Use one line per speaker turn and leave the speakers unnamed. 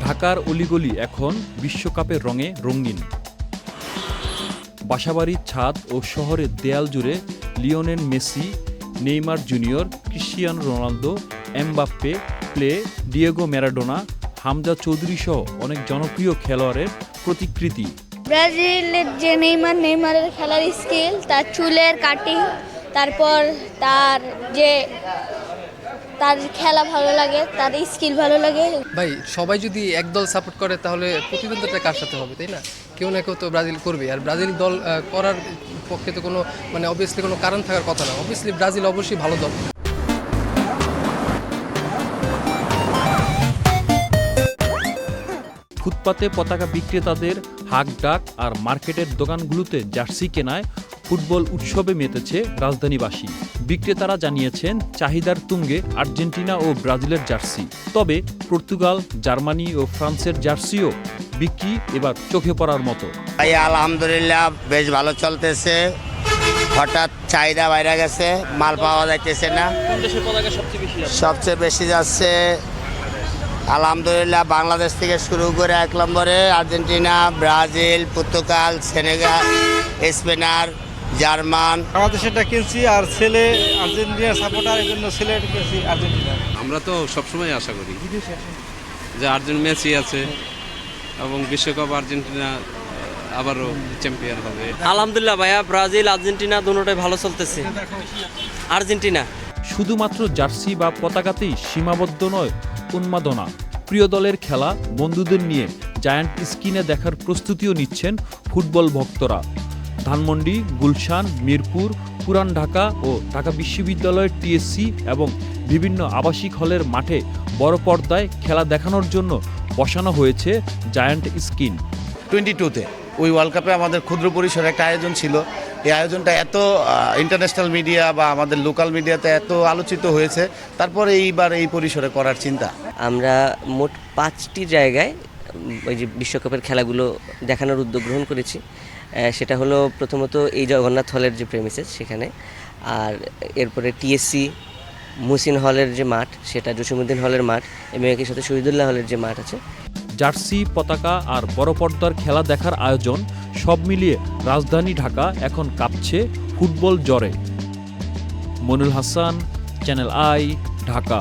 ঢাকার অলিগলি এখন বিশ্বকাপের রঙে রঙিন। বাসাবাড়ির ছাদ ও শহরের দেয়াল জুড়ে Lionel Messi, Neymar junior, Cristiano Ronaldo, Mbappe, play, Diego Maradona, Hamza Chowdhury সহ অনেক জনপ্রিয় খেলোয়াড়ের প্রতিকৃতি।
ব্রাজিলের যে নেইমারের খেলার স্কিল, তার চুলের কাটিং, তারপর তার খেলা ভালো লাগে, তার স্কিল ভালো লাগে।
ভাই সবাই যদি এক দল সাপোর্ট করে তাহলে প্রতিদ্বন্দ্বিতা কার সাথে হবে, তাই না? কেউ না কেউ তো ব্রাজিল করবে। আর ব্রাজিল দল করার পক্ষে তো কোনো অবভিয়াসলি কোনো কারণ থাকার কথা না। অবভিয়াসলি ব্রাজিল অবশ্যই ভালো দল।
ফুটপাতে পতাকা বিক্রেতাদের হাক ডাক আর মার্কেটের দোকানগুলোতে জার্সি কেনায় ফুটবল উৎসবে মেতেছে রাজধানীবাসী। বিক্রেতারা জানিয়েছেন চাহিদার তুঙ্গে আর্জেন্টিনা ও ব্রাজিলের জার্সি। তবে পর্তুগাল, জার্মানি ও ফ্রান্সের জার্সিও বিক্রি এবার চোখে পড়ার মতো।
ভাই আলহামদুলিল্লাহ বেশ ভালো চলতেছে। হঠাৎ চাহিদা বাইরে গেছে, মাল পাওয়া যাইতেছে না। সবচেয়ে বেশি যাচ্ছে আলহামদুলিল্লাহ বাংলাদেশ থেকে শুরু করে 1 নম্বরে আর্জেন্টিনা, ব্রাজিল, পর্তুগাল, সেনেগাল, স্পেনার, জার্মান।
বাংলাদেশেরটা কিনছি আর ছেলে আর্জেন্টিনার সাপোর্টার, এই জন্য ছেলেটা কিনছি আর্জেন্টিনা।
আমরা তো সবসময় আশা করি যে আর্জেন্টিনা মেসি আছে এবং বিশ্বকাপ আর্জেন্টিনা আবারও চ্যাম্পিয়ন হবে।
আলহামদুলিল্লাহ ভাইয়া, ব্রাজিল আর্জেন্টিনা দুটোটাই ভালো চলতেছে। আর্জেন্টিনা।
শুধুমাত্র জার্সি বা পতাকাতেই সীমাবদ্ধ নয় উন্মাদনা। প্রিয় দলের খেলা বন্ধুদের নিয়ে জায়ান্ট স্ক্রিনে দেখার প্রস্তুতিও নিচ্ছেন ফুটবল ভক্তরা। ধানমন্ডি, গুলশান, মিরপুর, পুরান ঢাকা ও ঢাকা বিশ্ববিদ্যালয়ের টিএসসি এবং বিভিন্ন আবাসিক হলের মাঠে বড় পর্দায় খেলা দেখানোর জন্য বসানো হয়েছে জায়ান্ট স্ক্রিন।
22-তে ওই ওয়ার্ল্ড কাপে আমাদের ক্ষুদ্র পরিসরে একটা আয়োজন ছিল। এই আয়োজনটা এত ইন্টারন্যাশনাল মিডিয়া বা আমাদের লোকাল মিডিয়াতে এত আলোচিত হয়েছে, তারপরে এইবার এই পরিসরে করার চিন্তা।
আমরা মোট 5টি জায়গায় ওই যে বিশ্বকাপের খেলাগুলো দেখানোর উদ্যোগ গ্রহণ করেছি। সেটা হলো প্রথমত এই জগন্নাথ হলের যে প্রেমিসেস সেখানে, আর এরপরে টিএসসি মুহসিন হলের যে মাঠ, সেটা জসিমউদ্দিন হলের মাঠ, এবং একই সাথে শহীদুল্লাহ হলের যে মাঠ আছে।
জার্সি, পতাকা আর বড় পর্দার খেলা দেখার আয়োজন সব মিলিয়ে রাজধানী ঢাকা এখন কাঁপছে ফুটবল জ্বরে। Monul Hasan, channel I, Dhaka.